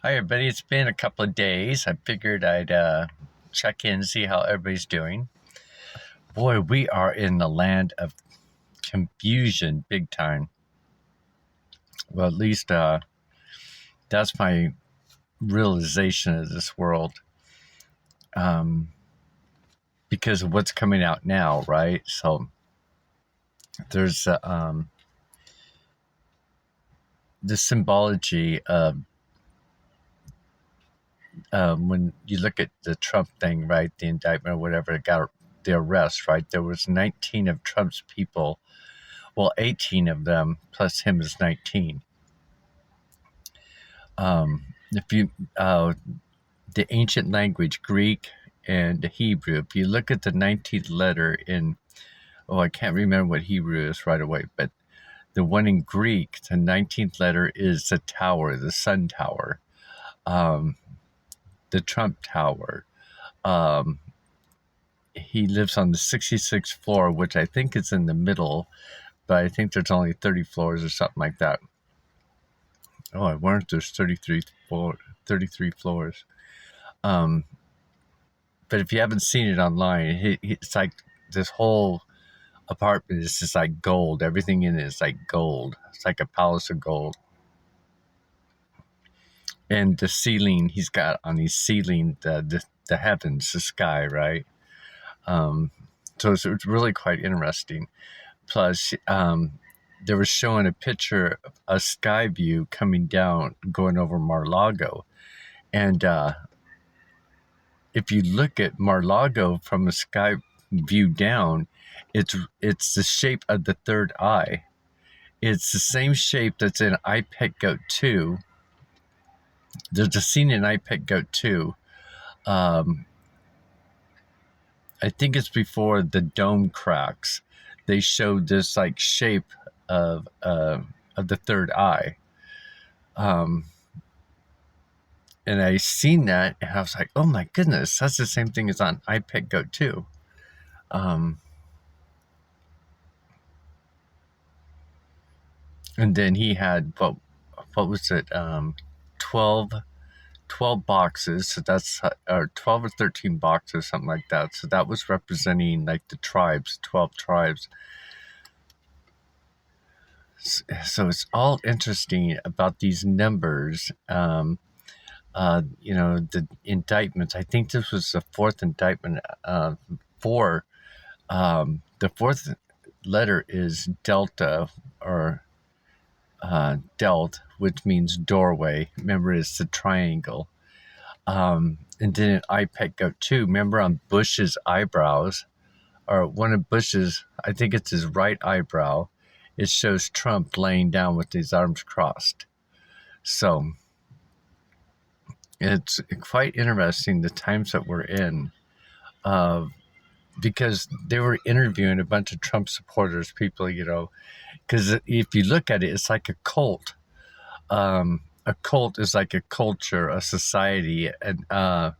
Hi, everybody. It's been a couple of days. I figured I'd check in, see how everybody's doing. Boy, we are in the land of confusion big time. Well, at least that's my realization of this world because of what's coming out now, right? So there's the symbology of when you look at the Trump thing, right? The indictment or whatever, it got the arrest, right? There was 19 of Trump's people. Well, 18 of them plus him is 19. If you the ancient language Greek and Hebrew, if you look at the 19th letter in I can't remember what Hebrew is right away, but the one in Greek, the 19th letter is the tower, the sun tower, the Trump tower. He lives on the 66th floor, which I think is in the middle, but I think there's only 30 floors or something like that. Oh, I wonder if there's 33 floors. But if you haven't seen it online, it's like this whole apartment is just like gold. Everything in it is like gold. It's like a palace of gold. And the ceiling, he's got on his ceiling the heavens, the sky, right? So it's really quite interesting. Plus, they were showing a picture of a sky view coming down, going over Mar-Lago. And if you look at Mar-Lago from a sky view down, it's the shape of the third eye. It's the same shape that's in iPet Goat 2. There's a scene in iPet Goat 2. I think it's before the dome cracks. They showed this like shape of the third eye. And I seen that and I was like, oh my goodness, that's the same thing as on iPet Goat 2. And then he had what was it? 12 boxes. So that's or 12 or 13 boxes, something like that. So that was representing like the tribes, 12 tribes. So it's all interesting about these numbers. The indictments. I think this was the fourth indictment for the fourth letter is Delta or Delt, which means doorway. Remember, it's the triangle. And then in iPet Goat 2, remember on Bush's eyebrows, or one of Bush's, I think it's his right eyebrow, it shows Trump laying down with his arms crossed. So it's quite interesting the times that we're in, because they were interviewing a bunch of Trump supporters, people, because if you look at it, it's like a cult. A cult is like a culture, a society, and a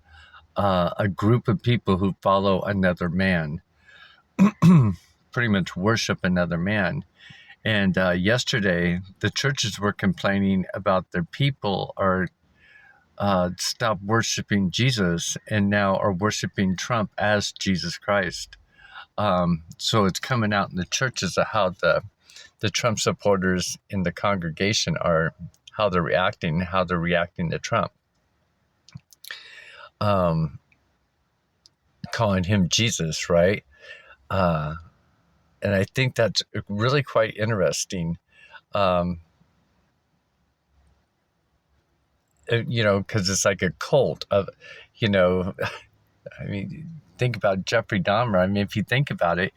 group of people who follow another man, pretty much worship another man. And yesterday, the churches were complaining about their people are stopped worshiping Jesus and now are worshiping Trump as Jesus Christ. So it's coming out in the churches of how the Trump supporters in the congregation are, how they're reacting to Trump. Calling him Jesus, right? And I think that's really quite interesting. Because it's like a cult of, I mean, think about Jeffrey Dahmer. I mean, if you think about it,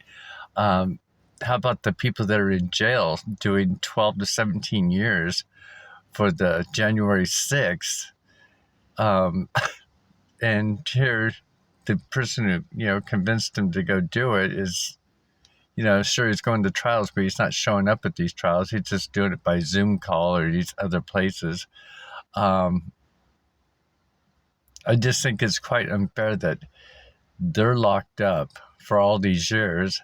how about the people that are in jail doing 12 to 17 years for the January 6th? And here, the person who, convinced him to go do it is, sure, he's going to trials, but he's not showing up at these trials. He's just doing it by Zoom call or these other places. I just think it's quite unfair that they're locked up for all these years.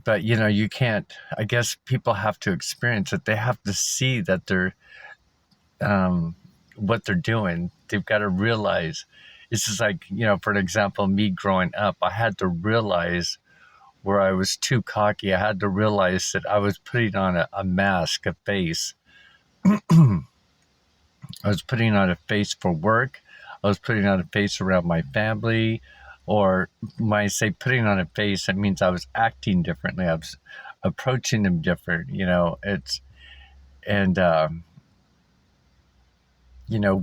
But, you can't, I guess people have to experience it. They have to see that they're what they're doing. They've got to realize, it's just like, for an example, me growing up, I had to realize where I was too cocky. I had to realize that I was putting on a mask, a face. I was putting on a face for work. I was putting on a face around my family. Or when I say putting on a face, it means I was acting differently. I was approaching them different. And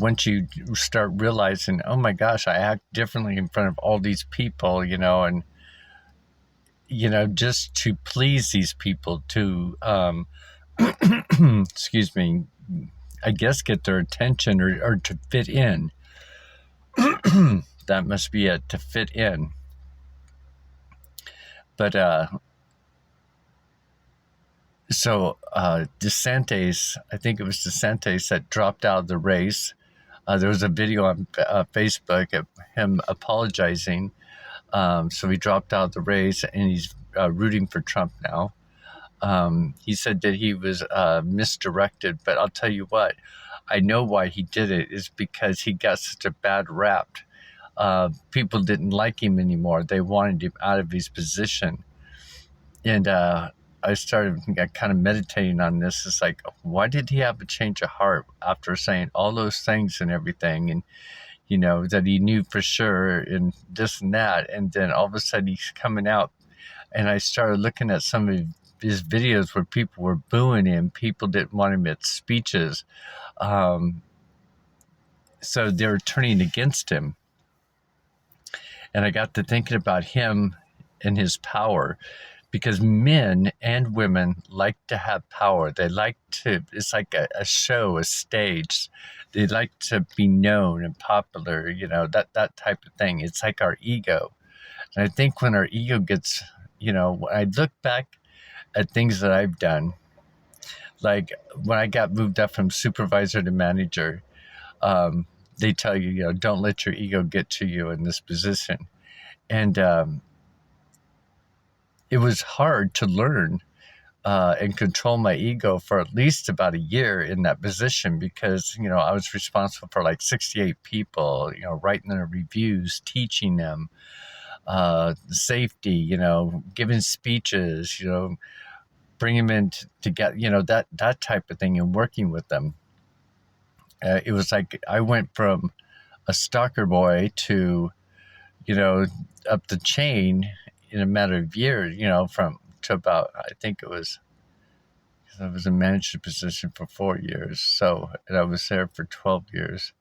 once you start realizing, oh my gosh, I act differently in front of all these people, and just to please these people, to excuse me, I guess get their attention, or to fit in. That must be it, to fit in. But DeSantis, I think it was DeSantis that dropped out of the race. There was a video on Facebook of him apologizing. So he dropped out of the race, and he's rooting for Trump now. He said that he was misdirected, but I'll tell you what, I know why he did it is because he got such a bad rap. People didn't like him anymore. They wanted him out of his position. And I started kind of meditating on this. It's like, why did he have a change of heart after saying all those things and everything? And, that he knew for sure and this and that. And then all of a sudden he's coming out. And I started looking at some of his videos where people were booing him. People didn't want him at speeches. So they were turning against him. And I got to thinking about him and his power, because men and women like to have power. They like to, it's like a show, a stage. They like to be known and popular, that type of thing. It's like our ego. And I think when our ego gets, when I look back at things that I've done, like when I got moved up from supervisor to manager, they tell you, don't let your ego get to you in this position. And it was hard to learn and control my ego for at least about a year in that position, because, I was responsible for like 68 people, writing their reviews, teaching them safety, giving speeches, bringing them in to get, that type of thing, and working with them. It was like I went from a stalker boy to, up the chain in a matter of years, to about, I think I was in manager position for 4 years. So, and I was there for 12 years.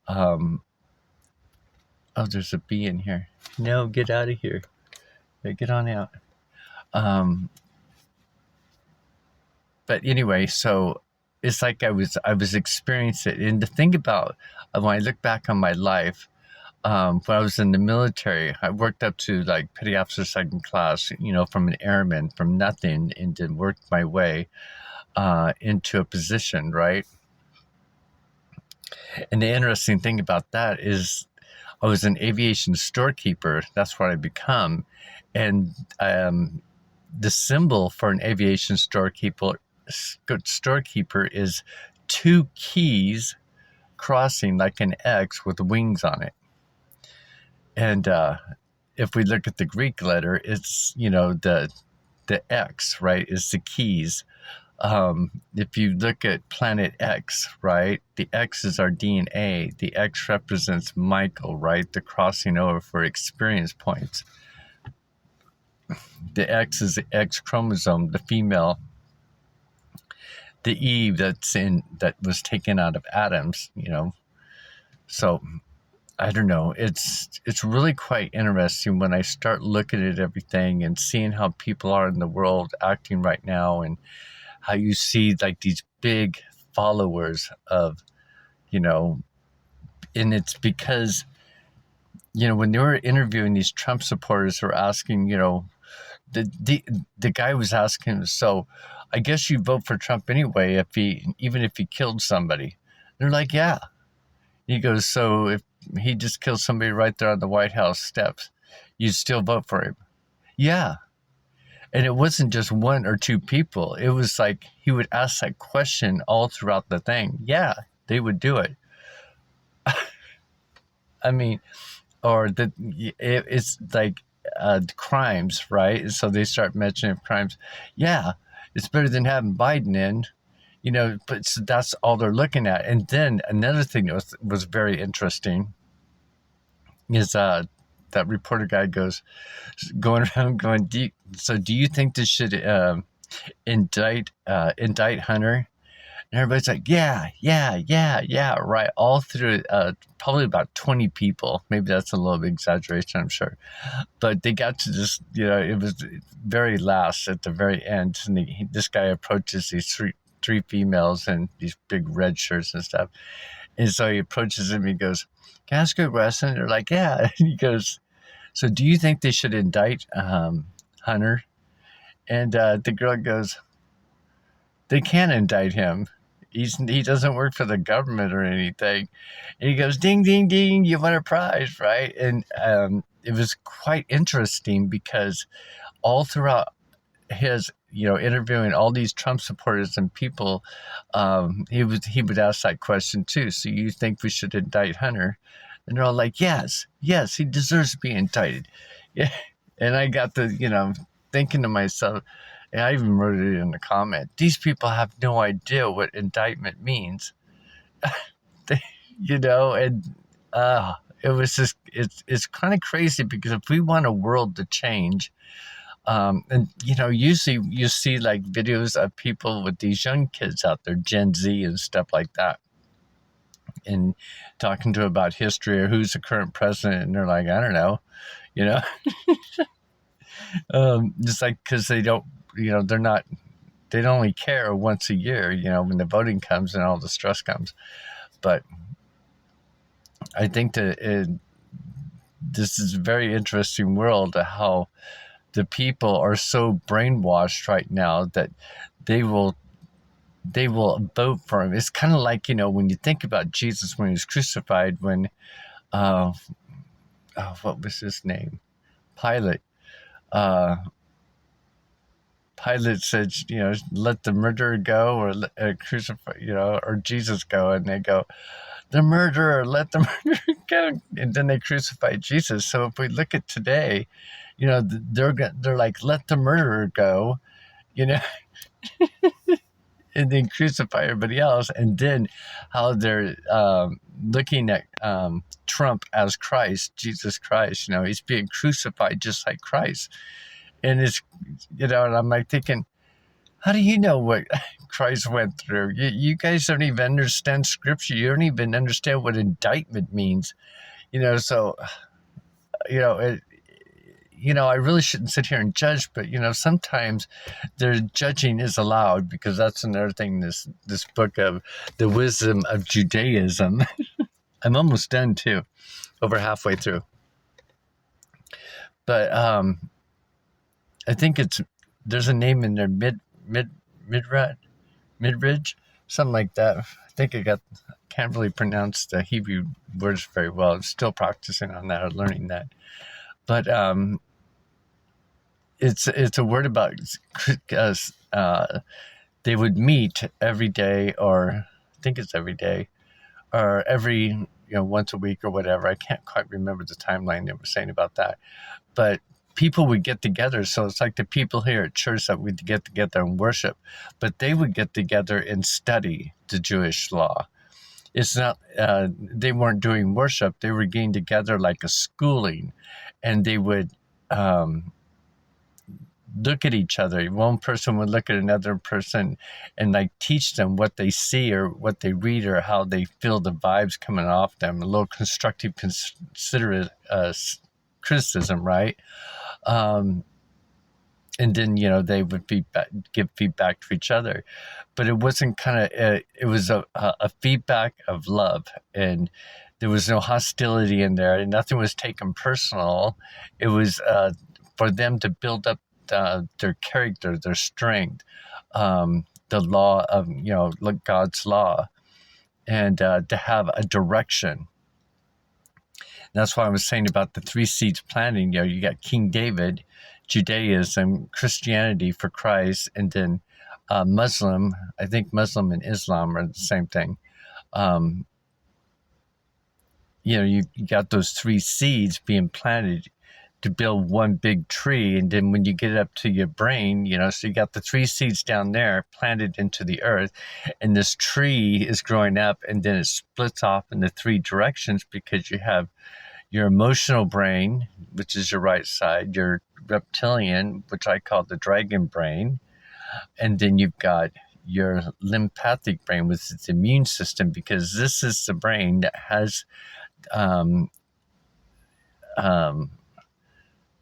Oh, there's a bee in here. No, get out of here. Yeah, get on out. But anyway, so it's like I was experiencing it. And the thing about, when I look back on my life, when I was in the military, I worked up to like petty officer second class, from an airman, from nothing, and then worked my way into a position, right? And the interesting thing about that is I was an aviation storekeeper. That's what I become. And the symbol for an aviation storekeeper is two keys crossing like an X with wings on it. And if we look at the Greek letter, it's, the X, right, is the keys. If you look at Planet X, right, the X is our DNA. The X represents Michael, right, the crossing over for experience points. The X is the X chromosome, the female. The E that was taken out of Adam's, So I don't know. It's really quite interesting when I start looking at everything and seeing how people are in the world acting right now, and how you see like these big followers of, and it's because, when they were interviewing these Trump supporters who were asking, the guy was asking, so I guess you vote for Trump anyway, even if he killed somebody. They're like, yeah. He goes, so if he just killed somebody right there on the White House steps, you'd still vote for him? Yeah. And it wasn't just one or two people. It was like he would ask that question all throughout the thing. Yeah, they would do it. I mean, or it's like crimes, right? So they start mentioning crimes. Yeah, it's better than having Biden in, but so that's all they're looking at. And then another thing that was very interesting is that reporter guy going around going, do you think this should indict Hunter? And everybody's like, yeah, yeah, yeah, yeah, right. All through probably about 20 people. Maybe that's a little bit exaggeration, I'm sure. But they got to this, it was very last at the very end. And this guy approaches these three females in these big red shirts and stuff. And so he approaches them. He goes, can I ask you a question? They're like, yeah. And he goes, so do you think they should indict Hunter? And the girl goes, they can't indict him. He doesn't work for the government or anything. And he goes, ding, ding, ding, you won a prize, right? And it was quite interesting because all throughout his, interviewing all these Trump supporters and people, he would ask that question too. So you think we should indict Hunter? And they're all like, yes, he deserves to be indicted. Yeah. And I got to, thinking to myself, and I even wrote it in the comment, these people have no idea what indictment means. They, and it was just, it's kind of crazy because if we want a world to change, and, usually you see like videos of people with these young kids out there, Gen Z and stuff like that, and talking to about history or who's the current president. And they're like, I don't know, just like, cause they don't, they'd only care once a year, when the voting comes and all the stress comes. But I think that this is a very interesting world of how the people are so brainwashed right now that they will vote for him. It's kind of like, when you think about Jesus when he was crucified, when, what was his name? Pilate. Pilate said, let the murderer go or crucify, or Jesus go. And they go, the murderer, let the murderer go. And then they crucify Jesus. So if we look at today, they're like, let the murderer go, and then crucify everybody else. And then how they're looking at Trump as Christ, Jesus Christ, he's being crucified just like Christ. And it's, and I'm like thinking, how do you know what Christ went through? You guys don't even understand scripture. You don't even understand what indictment means, so, I really shouldn't sit here and judge, but, sometimes their judging is allowed because that's another thing, this book of the wisdom of Judaism. I'm almost done too, over halfway through. But, I think there's a name in there, Midridge, something like that. I think can't really pronounce the Hebrew words very well. I'm still practicing on that or learning that. But it's a word about they would meet every day, or I think it's every day, or every once a week or whatever. I can't quite remember the timeline they were saying about that, but people would get together. So it's like the people here at church that would get together and worship, but they would get together and study the Jewish law. It's not, they weren't doing worship. They were getting together like a schooling, and they would look at each other. One person would look at another person and like teach them what they see or what they read or how they feel the vibes coming off them. A little constructive criticism, right? And then, they would give feedback to each other. But it wasn't it was a feedback of love, and there was no hostility in there, and nothing was taken personal. It was for them to build up their character, their strength, the law of, God's law, and to have a direction. That's why I was saying about the 3 seeds planting. You got King David, Judaism, Christianity for Christ, and then Muslim. I think Muslim and Islam are the same thing. you got those 3 seeds being planted to build one big tree. And then when you get up to your brain, so you got the 3 seeds down there planted into the earth, and this tree is growing up, and then it splits off into 3 directions, because you have your emotional brain, which is your right side, your reptilian, which I call the dragon brain, and then you've got your lymphatic brain, which is the immune system, because this is the brain that has um, um,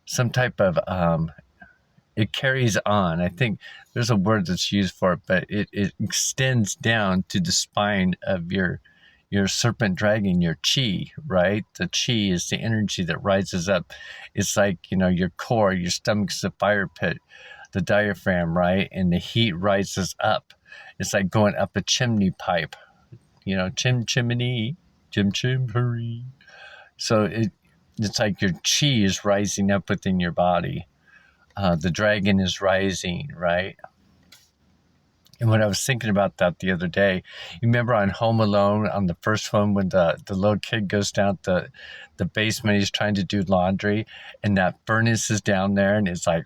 some type of it carries on. I think there's a word that's used for it, but it extends down to the spine of your serpent dragon, your chi, right? The chi is the energy that rises up. It's like, your core, your stomach's the fire pit, the diaphragm, right? And the heat rises up. It's like going up a chimney pipe, chimney, chim, hurry. So it's like your chi is rising up within your body. The dragon is rising, right? And when I was thinking about that the other day, you remember on Home Alone, on the first one, when the little kid goes down the basement, he's trying to do laundry, and that furnace is down there, and it's like,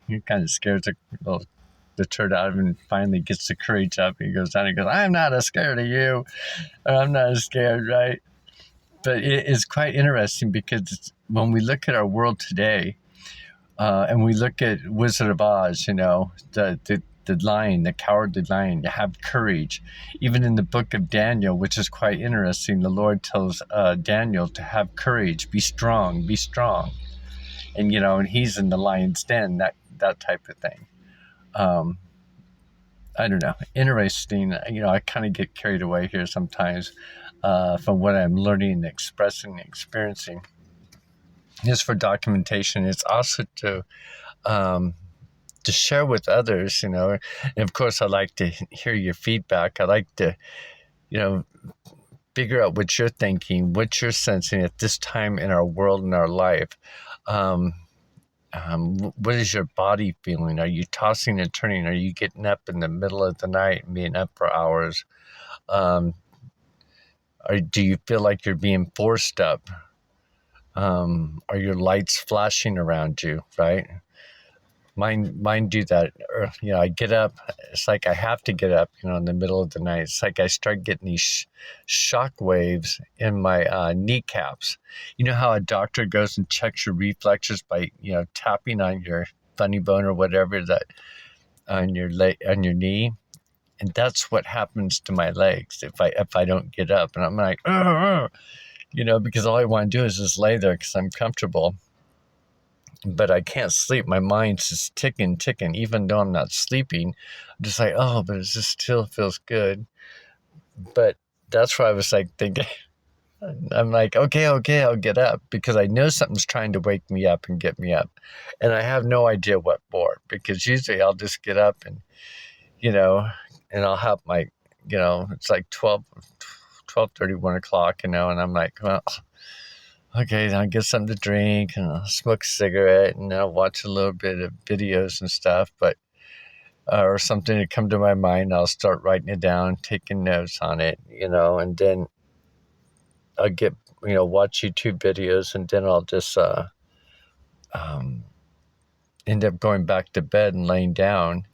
he kind of scares the turd out of him, and finally gets the courage up, and he goes down and goes, I'm not as scared of you, or I'm not as scared, right? But it is quite interesting, because when we look at our world today, and we look at Wizard of Oz, the lion, the cowardly lion, to have courage. Even in the book of Daniel, which is quite interesting, the Lord tells Daniel to have courage, be strong, and and he's in the lion's den, that type of thing. I don't know, interesting. I kind of get carried away here sometimes from what I'm learning, expressing, experiencing. Just for documentation, it's also to share with others, and of course I like to hear your feedback. I like to, figure out what you're thinking, what you're sensing at this time in our world and our life. What is your body feeling? Are you tossing and turning? Are you getting up in the middle of the night and being up for hours? Or do you feel like you're being forced up? Are your lights flashing around you, right? Mine do that. I get up. It's like I have to get up, in the middle of the night. It's like I start getting these shock waves in my kneecaps. You know how a doctor goes and checks your reflexes by, tapping on your funny bone or whatever that on your knee, and that's what happens to my legs if I don't get up, and I'm like, because all I want to do is just lay there because I'm comfortable. But I can't sleep. My mind's just ticking. Even though I'm not sleeping, I'm just like, but it just still feels good. But that's why I was like thinking, I'm like, okay, I'll get up, because I know something's trying to wake me up and get me up. And I have no idea what for, because usually I'll just get up and, and I'll have my, it's like 12:30, 1 o'clock, and I'm like, well, okay, then I'll get something to drink, and I'll smoke a cigarette, and I'll watch a little bit of videos and stuff, but or something to come to my mind, I'll start writing it down, taking notes on it, and then I'll get, watch YouTube videos, and then I'll just end up going back to bed and laying down,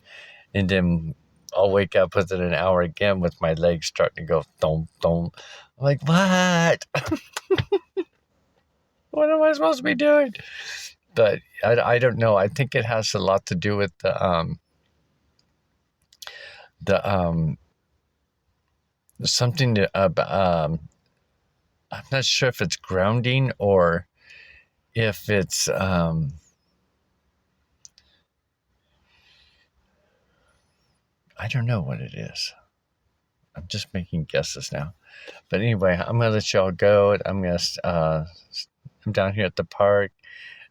and then I'll wake up within an hour again with my legs starting to go thump, thump. I'm like, what? What am I supposed to be doing? But I don't know. I think it has a lot to do with something that I'm not sure if it's grounding or if it's I don't know what it is. I'm just making guesses now. But anyway, I'm gonna let y'all go. I'm down here at the park.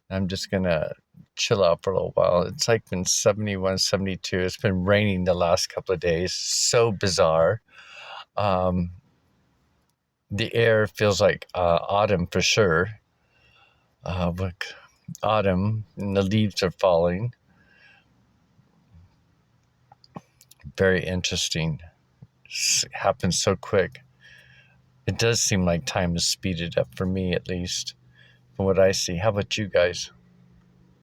I'm just gonna chill out for a little while. It's like been 71, 72. It's been raining the last couple of days. So bizarre. The air feels like autumn for sure. Look, autumn, and the leaves are falling. Very interesting. It happens so quick. It does seem like time is speeded up for me, at least, from what I see. How about you guys?